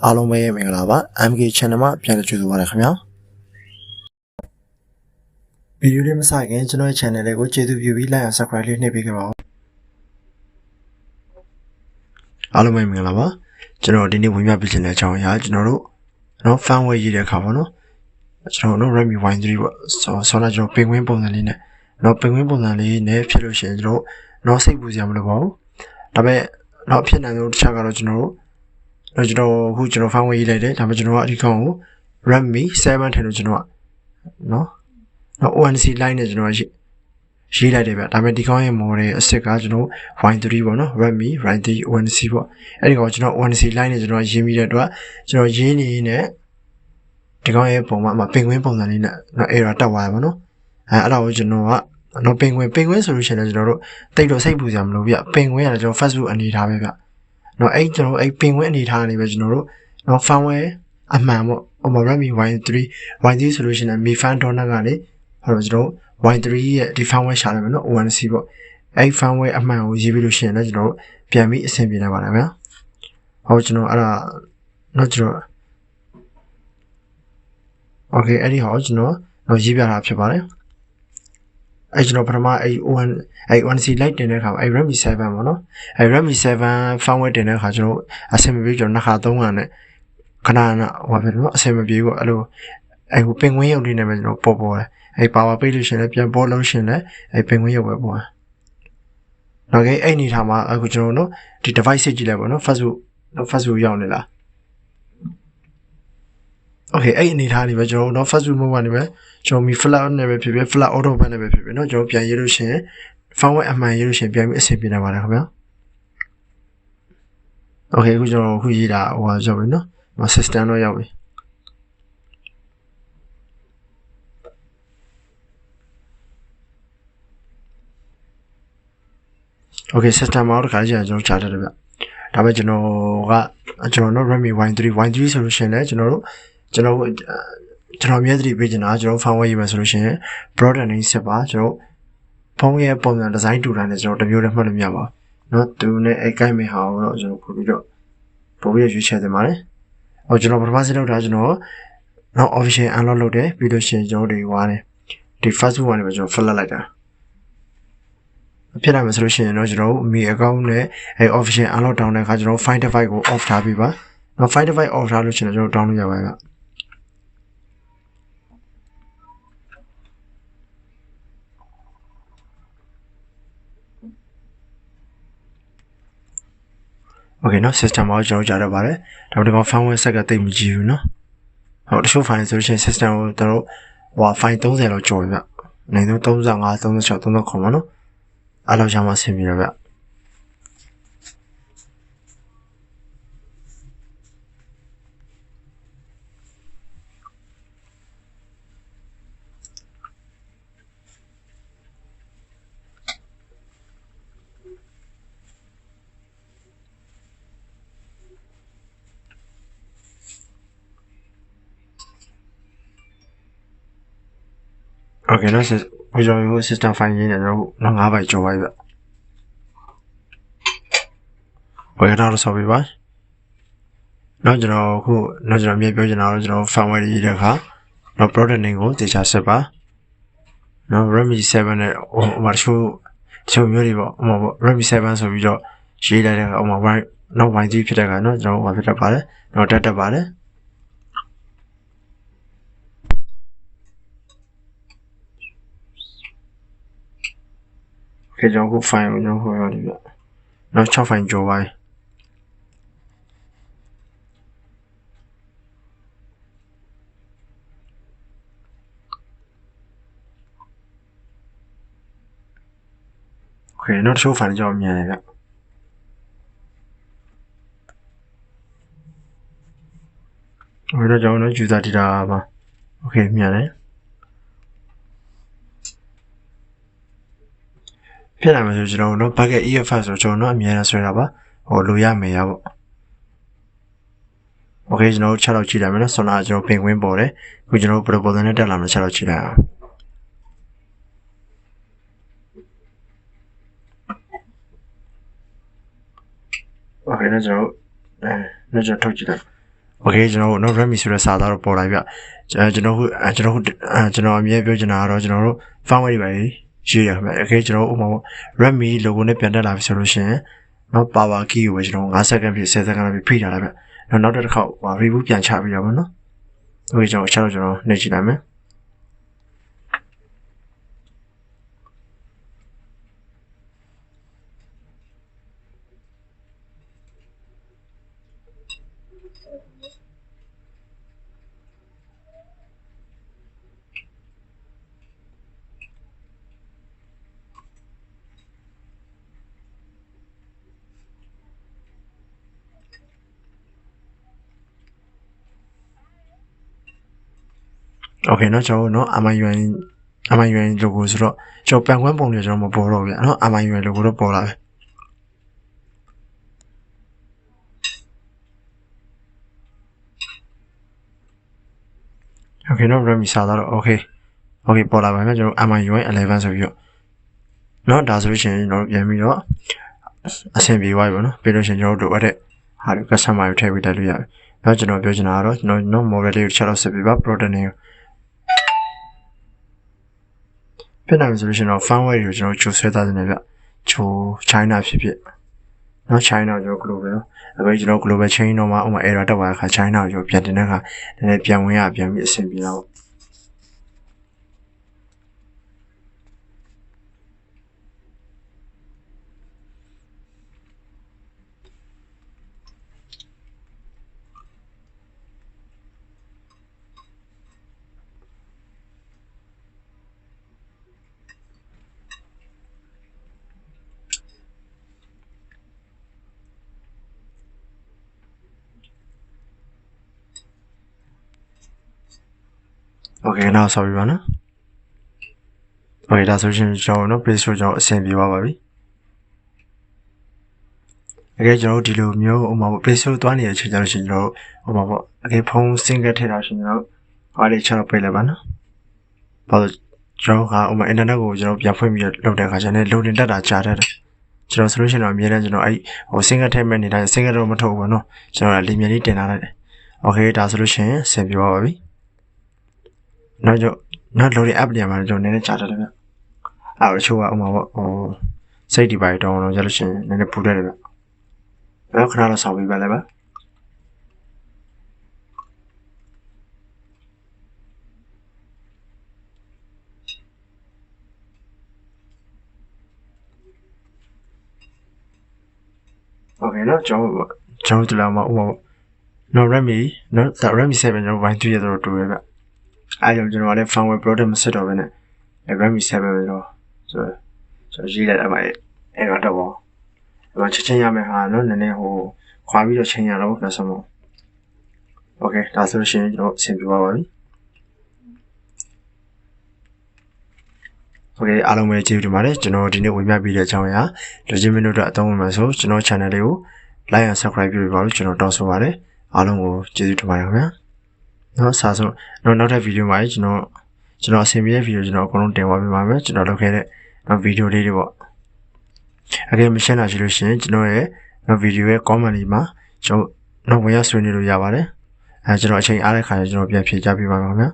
အားလုံးပဲမင်္ဂလာပါ MK Channel မှာပြန်လည်ကြိုဆိုပါရခင်ဗျာဗီဒီယိုလေးမစခင်ကျွန်တော်ရဲ့ channel လေးကိုကျေးဇူးပြုပြီး like and subscribe လေးနှိပ်ပေးခဲ့ပါဦးအားလုံးပဲမင်္ဂလာပါကျွန်တော်ဒီနေ့ဝင်ပြပေးခြင်းတဲ့အကြောင်းအရာကျွန်တော်တို့firmware ရေးတဲ့အခါပေါ့နော်ကျွန်တော်တို့ Redmi Y3 ပေါ့ဆောင်းကျွန်တော်ပင်ကွင်းပုံစံလေးနဲ့ပင်ကွင်းပုံစံလေးနဲ့ဖြစ်လို့ရှိရင်ကျွန်တော်စိတ်ပူစရာမလိုပါဘူးဒါပေမဲ့ဖြစ်နိုင်တဲ့တစ်ချက်ကတော့ကျွန်တော်အခုကျွန်တော် firmware ရေးလိုက်တယ်ဒါပေမဲ့ကျွန်တော်အဒီကောင်ကို Redmi 7 ထည့်လို့ကျွန်တော်ONC line နဲ့ကျွန်တော်ရေးလိုက်တယ်ဗျဒါပေမဲ့ဒီကောင်ရဲ့ model အစစ်ကကျွန်တော် Y3 ပေါ့နော် Redmi Y3 ONC ပေါ့အဲ့ဒီကောင်ကျွန်တော် ONC line နဲ့ကျွန်တော်ရေးပြီးတဲ့အတွက်ကျွန်တော်ရေးနေနဲ့ဒီကောင်ရဲ့ပုံမှာပင်ကွင်းပုံစံလေးနဲ့error တက်သွားတယ်ပေါ့နော်အဲ့ဒါကိုကျွန်တော်ကပင်ကွင်းဆိုလို့ရှိရင်လည်းကျွန်တော်တို့တိတ်တော့စိတ်ပူစရာမလိုဗျပင်ကွင်းကလည်းကျွန်တော် Facebook အနေထားပဲဗျအဲ့ကျွန်တော်အဲ့ပင်ကွင်းအနေထားနေပဲကျွန်တော်တို့firmware အမှန်ပေါ့Redmi Y3 ဆိုလို့ရှိရင်Mi Fan Donut ကလေကျွန်တော်Y3 ရဲ့ဒီ firmware ရှာလိုက်မယ်နော် ONC ပေါ့အဲ့ firmware အမှန်ကိုရေးပြီးလို့ရှိရင်လည်းကျွန်တော်ပြန်ပြီးအဆင်ပြေနိုင်ပါတယ်ဗျာဟုတ်ကျွန်တော်အဲ့ဒါကျွန်တော် Okay အဲ့ဒီဟောကျွန်တော်ရေးပြတာဖြစ်ပါတယ်အဲ့ကျွန်တော်ပထမအဲ့ ONC light တင်တဲ့အခါအဲ့ Redmi 7ပေါ့နော်အဲ့ Redmi 7 firmware တင်တဲ့အခါကျွန်တော်အဆင်မပြေကျွန်တော်နှစ်ခါသုံးခါနဲ့ခဏဟောဖြစ်တယ်နော်အဆင်မပြေဘူးအဲ့လိုအဲ့ပင်ကွင်းရုပ်လေးနဲ့ပဲကျွန်တော်ပေါ်တယ်အဲ့ power ပေးလို့ရှိရင်လည်းပြန်ပေါ်လို့ရှိရင်လည်းအဲ့ပင်ကွင်းရုပ်ပဲပေါ်တယ်နောက်အဲ့အနေထားမှာအခုကျွန်တော်ဒီ device စစ်ကြည့်လိုက်ပါနော် Facebook ရောက်နေလား Okay အဲ့အနေထားနေပဲကျွန်တော်Facebook mode ကနေပဲကျွန်တော်မီ flat နဲ့ပဲဖြစ်ဖြစ် flat auto ban နဲ့ပဲဖြစ်ဖြစ်เนาะကျွန်တော်ပြန်ရေးလို့ရှိရင် firmware အမှန်ရေးလို့ရှိရင်ပြန်ပြီးအဆင်ပြေနိုင်ပါတယ်ခင်ဗျာ Okay အခုကျွန်တော်ရေးတာရောက်ပြီเนาะ system တော့ရောက်ပြီ Okay system မှာတော့ခါကျရင်ကျွန်တော်ချားတယ်ဗျဒါပေမဲ့ကျွန်တော်Redmi Y3 ဆိုလို့ရှိရင်လည်းကျွန်တော်အမြဲတမ်းပေးချင်တာကျွန်တော် firmware ရေးမယ်ဆိုလို့ရှိရင် broader name ဆက်ပါကျွန်တော်ဖုန်းရဲ့ပုံစံ design တူတာနဲ့ကျွန်တော်တမျိုးတည်းမှတ်လို့မရပါဘူးเนาะသူနဲ့အဲ့ကိုက်မဲ့ဟာကိုတော့ကျွန်တော်ပို့ပြီးရွေးချယ်တင်ပါတယ်ကျွန်တော်ပထမဆုံးလုပ်တာကျွန်တော်official unlock လုပ်တယ်ပြီးလို့ရှိရင်ကျွန်တော်ဒီဒီ Facebook ကနေပဲကျွန်တော် flat လိုက်တာဖြစ်နိုင်မှာဆိုလို့ရှိရင်တော့ကျွန်တော် Mi account နဲ့အဲ့ official unlock down တဲ့အခါကျွန်တော် Find Device ကို off ထားပြီးပါနောက် Find Device off ထားလို့ရှိရင်ကျွန်တော် down လုပ်ရပါမယ် Okay เนาะ system မှာကျွန်တော်ကြားရပါတယ်ဒါပေမဲ့ firmware set ကတိတ်မကြည့်ဘူးเนาะဟုတ်တချို့ file ဆိုလို့ရှိရင် system ကိုတို့file 30လောက်ကျော်ပြီဗျနိုင်တော့35 36 39ပါเนาะအဲ့လောက်ရှာမှဆင်ပြေရဗျ Okay เนาะကျွန်တော် system file ရင်းနေတော့9 byte ကျော်ပါပြီဗျဘယ်တော့ဆော်ပြပါနောက်ကျွန်တော်အမြဲပြောချင်တာတော့ကျွန်တော် firmware ရေးတဲ့အခါproduct name ကိုတေချာဆက်ပါRedmi 7နဲ့ချို့မျိုးတွေပေါ့Redmi 7ဆိုပြီးတော့ရေးလိုက်တဲ့အခါY3 ဖြစ်တဲ့အခါကျွန်တော်ဖြစ်တတ်ပါတယ်တက်ပါတယ်Okay ကျွန်တော်ခု file ကိုကျွန်တော်ဟောရတယ်ဗျနောက်6 file ကျော်ပါOkay နောက်တစ်ချို့ file ကြောင့်မြန်တယ်ဗျOkay တော့ကျွန်တော်user data ပါ Okay မြန်တယ်ဖြစ်နိုင်မှာဆိုကျွန်တော်bucket EFS ဆိုကျွန်တော်အမြဲတမ်းဆွဲတာပါလိုရမယ်ရပေါ့ Okay ကျွန်တော်ချက်တော့ကြည့်လိုက်မယ်နော်ဆောနာကျွန်တော်ပင်ကွင်းပေါ်တယ်အခုကျွန်တော် proposal နဲ့တက်လာမယ်ချက်တော့ကြည့်လိုက်အောင် Okay ကျွန်တော်ထုတ်ကြည့်လိုက် Okay ကျွန်တော်တို့နော် Redmi ဆိုတဲ့စာသားတော့ပေါ်လာပြီကျွန်တော်အမြဲပြောချင်တာကတော့ကျွန်တော်တို့ firmware တွေပဲရေးရခင်ဗျ Okay ကျွန်တော်ဥပမာ Redmi logo နဲ့ပြန်တက်လာပြီဆိုလို့ရှိရင်နော် power key ကိုပဲကျွန်တော်5 second ဖြစ်10 second ဖြစ်ဖိထားလိုက်ဗျနောက်တစ်ခါ reboot ပြန်ချပြီးတော့ဗောနော် Okay ကျွန်တော်နှိပ်ကြည့်လိုက်မယ်Okay เนาะကျွန်တော်เนาะ MIUI logo ဆိုတော့ကျွန်တော်ပန်ခွန်းပုံတွေကျွန်တော်မပေါ်တော့ဗျာเนาะ MIUI logo တော့ပေါ်လာပဲ Okay เนาะ Redmi စာသားတော့ Okay ပေါ်လာပါမယ်ကျွန်တော် MIUI 11ဆိုပြီးတော့เนาะဒါဆိုလို့ရှိရင်ကျွန်တော်ပြန်ပြီးတော့အဆင်ပြေသွားပြီပေါ့နော်ပြီးလို့ရှိရင်ကျွန်တော်တို့အဲ့ဟာတွေ customer ကိုထည့်ပေးတက်လို့ရတယ်เนาะကျွန်တော်ပြောချင်တာကတော့ကျွန်တော် model လေးကိုချက်တော့ဆက်ပေးပါ product name ဖြစ်နိုင်ဆိုလို့ရှိရင်တော့ firmware တွေကိုကျွန်တော်ချိုးဆွဲသားနေတယ်ဗျချိုး China ဖြစ်ဖြစ်เนาะ China ကျွန်တော် global အခုကျွန်တော် global chain တော့မှဥမာ error တက်သွားတဲ့အခါ China ကိုပြန်တင်တဲ့အခါနည်းနည်းပြန်ဝင်ရပြန်ပြီးအဆင်ပြေတော့Okay နောက်ဆော်ပြီးပါနော် Okay ဒါဆိုရင်ကျွန်တော်နော် Play Store ကျွန်တော်အဆင်ပြေသွားပါပြီကျွန်တော်ဒီလိုမျိုးဥပမာ Play Store သွားနေတဲ့အချိန်ကျတော့ရှင်ကျွန်တော်ဥပမာပေါ့ဖုန်း single ထည့်ထားရှင်ကျွန်တော်အားလေးချက်တော့ပြေးလိုက်ပါနော်ဘာလို့ကျွန်တော်ကဥပမာ internet ကိုကျွန်တော်ပြန်ဖွင့်ပြီးလုပ်တဲ့အခါကျရင် loading တက်တာကြာတတ်တယ်ကျွန်တော်ဆိုလို့ရှိရင်တော့အမြဲတမ်းကျွန်တော်အဲ့single ထည့်မဲ့နေတိုင်း single တော့မထုတ်ဘူးနော်ကျွန်တော်လီမြန်လေးတင်ထားလိုက်တယ် Okay ဒါဆိုလို့ရှိရင်ဆင်ပြေသွားပါပြီနောက် loading app တွေမှာကျွန်တော်နည်းနည်းကြာတတ်တယ်ဗျအဲ့တော့ချိုးကဥပမာပေါ့စိတ်ဒီပါတောင်းတော့ရလို့ရှိရင်နည်းနည်းပူတတ်တယ်ဗျနောက်ခဏတော့ဆောင်းပေးပါလည်းပါ Okay เนาะကျွန်တော်တို့လာမှာဥပမာနော် Redmi နော် Redmi 7ကျွန်တော် Y3 ရတော့တူပဲဗျအဲကြောင့်ကျွန်တော်ကလည်း firmware product မစစ်တော့ဘဲနဲ့ Redmi 7ပဲတော့ဆိုရေးလိုက်တာပါအဲ့တော့ပေါ့အဲ့ချက်ချင်းရမယ်ဟာနော်နည်းနည်းခွာပြီးတော့ချင်းရတော့ပြဆိုမို့ Okay ဒါဆိုလို့ရှိရင်ကျွန်တော်အဆင်ပြေပါပြီ Okay အားလုံးပဲကျေးဇူးတင်ပါတယ်ကျွန်တော်ဒီနေ့ဝင်ပြပေးတဲ့အကြောင်းအရာလူချင်းမင်းတို့အတွက်အသုံးဝင်မှာဆိုကျွန်တော် channel လေးကို like and subscribe ပြုပါလို့ကျွန်တော်တောင်းဆိုပါတယ်အားလုံးကိုကျေးဇူးတင်ပါတယ်ခင်ဗျာနော်စာဆုံးနောက်ထပ်ဗီဒီယိုမှာကျွန်တော်အဆင်ပြေတဲ့ဗီဒီယိုကျွန်တော်အကုန်လုံးတင်သွားပေးပါမယ်ကျွန်တော်လုပ်ခဲ့တဲ့ဗီဒီယိုလေးတွေပေါ့မရှင်းတာရှိလို့ရှိရင်ကျွန်တော်ရဲ့ဗီဒီယိုရဲ့ comment လေးမှာကျွန်တော်ဝင်ရဆွေးနွေးလို့ရပါတယ်ကျွန်တော်အချိန်အားတဲ့ခါကျကျွန်တော်ပြန်ဖြေကြပေးပါမယ်ခင်ဗျာ